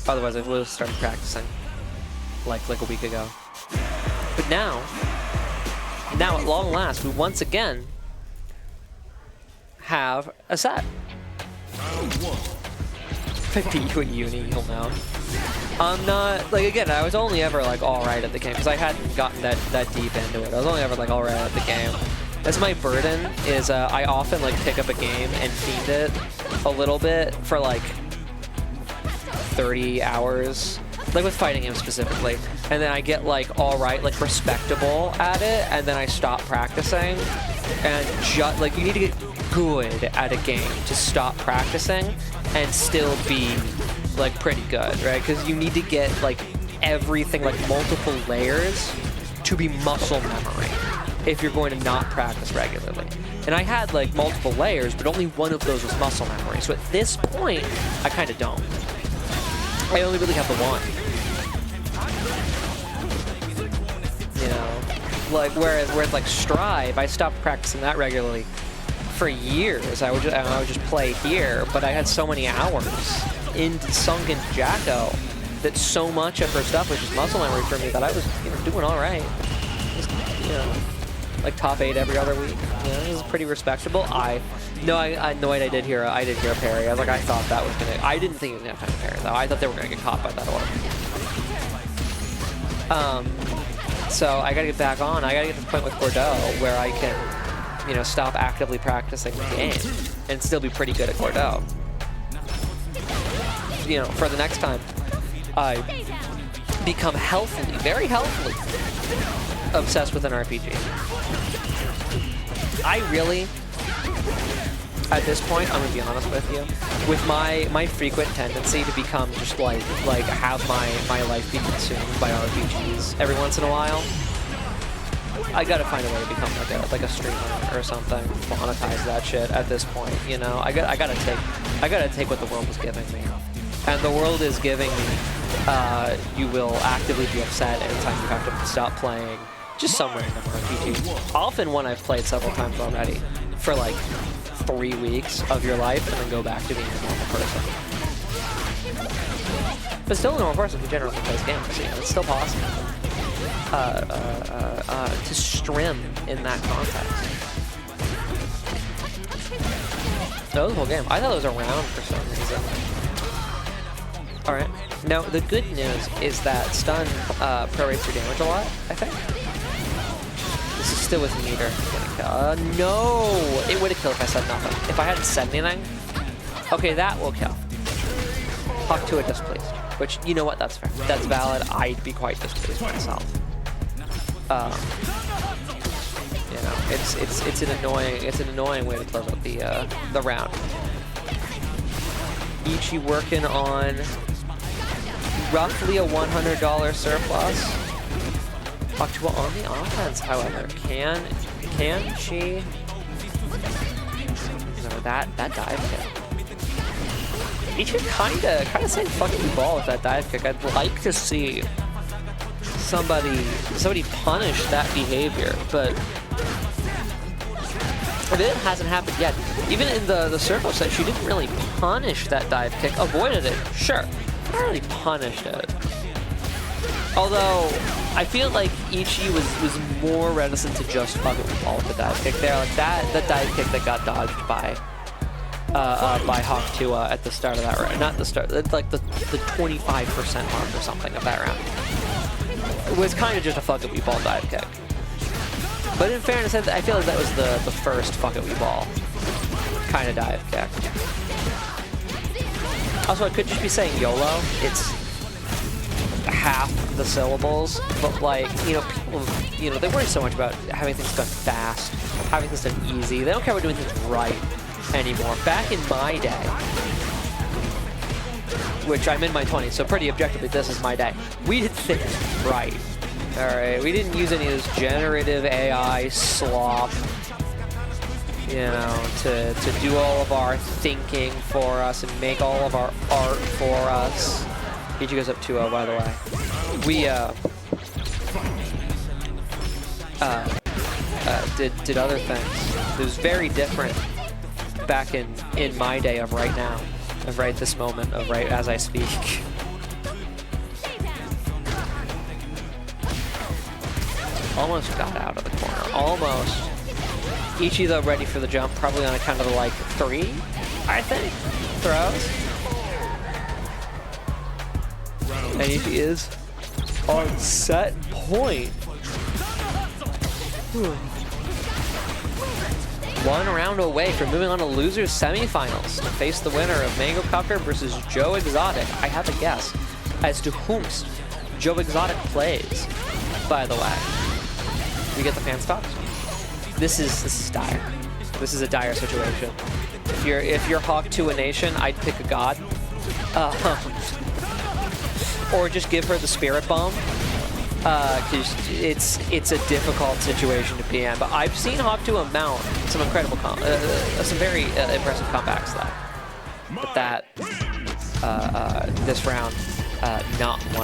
Otherwise, I would have started practicing like a week ago. But now at long last, we once again have a set. If I beat you at uni, you'll know. I'm not, like, again, I was only ever, like, alright at the game, because I hadn't gotten that deep into it. I was only ever, like, alright at the game. That's my burden, is I often, like, pick up a game and fiend it a little bit for, like, 30 hours. Like, with fighting games specifically. And then I get, like, alright, like, respectable at it, and then I stop practicing. And just, like, you need to get good at a game to stop practicing and still be like pretty good, right? Because you need to get like everything, like multiple layers to be muscle memory if you're going to not practice regularly. And I had like multiple layers, but only one of those was muscle memory. So at this point, I kind of don't. I only really have the one. You know, like whereas like Strive, I stopped practicing that regularly for years. I would just play here, but I had so many hours sunk into Jacko that so much of her stuff was just muscle memory for me that I was, you know, doing all right. Just, you know, like top 8 every other week. You know, it was pretty respectable. I did hear a parry. I was like, I thought that was gonna. I didn't think it was gonna have time to parry though. I thought they were gonna get caught by that orb. So I gotta get back on. I gotta get to the point with Gordeau where I can, you know, stop actively practicing the game and still be pretty good at Gordeau. You know, for the next time I become healthily, very healthily obsessed with an RPG. I really, at this point, I'm gonna be honest with you, with my frequent tendency to become just like have my life be consumed by RPGs every once in a while, I gotta find a way to become like a streamer or something, monetize that shit at this point, you know? I gotta take what the world is giving me. And the world is giving me, you will actively be upset anytime you have to stop playing just some random RPG. Often one I've played several times already for like 3 weeks of your life and then go back to being a normal person. But still a normal person who generally plays games, you know, it's still possible to strim in that context. That was the whole game. I thought it was around for some reason. Alright. Now, the good news is that stun prorates your damage a lot, I think. This is still with meter. No! It would have killed if I said nothing. If I hadn't said anything, okay, that will kill. Hawk to a displeased. Which, you know what, that's fair. That's valid. I'd be quite displeased myself. You know, it's an annoying way to close out the round. Ichi working on roughly a $100 surplus. Octua on the offense, however, can she? No, that dive kick. Ichi kinda saying fuck you ball with that dive kick. I'd like to see somebody punish that behavior, but it hasn't happened yet. Even in the circle set, she didn't really punish that dive kick. Avoided it, sure. Not really punished it. Although, I feel like Ichi was more reticent to just fuck it with ball with the dive kick there. Like that dive kick that got dodged by Hawk Tua at the start of that round. Not the start, it's like the 25% mark or something of that round. It was kind of just a fuck it with ball dive kick. But in fairness, I feel like that was the first fuck it with ball kind of dive kick. Also, I could just be saying YOLO. It's half the syllables, but like, you know, people, you know, they worry so much about having things done fast, having things done easy. They don't care about doing things right anymore. Back in my day, which I'm in my 20s, so pretty objectively, this is my day. We did things right. All right, we didn't use any of this generative AI slop, you know, to do all of our thinking for us and make all of our art for us. Ichi goes up 2-0, by the way. We did other things. It was very different back in my day of right now, of right this moment, of right as I speak. Almost got out of the corner. Almost. Ichi, though, ready for the jump. Probably on a kind of like 3, I think. Throws. And Ichi is on set point. One round away from moving on to losers semifinals to face the winner of Mango Cucker versus Joe Exotic. I have a guess as to whomst Joe Exotic plays, by the way. We get the fan stocks? This is dire. This is a dire situation. If you're Hawk to a nation, I'd pick a god. Or just give her the Spirit Bomb. Because it's a difficult situation to be in. But I've seen Hawk to mount some incredible, some very impressive comebacks though. But that, this round, not one.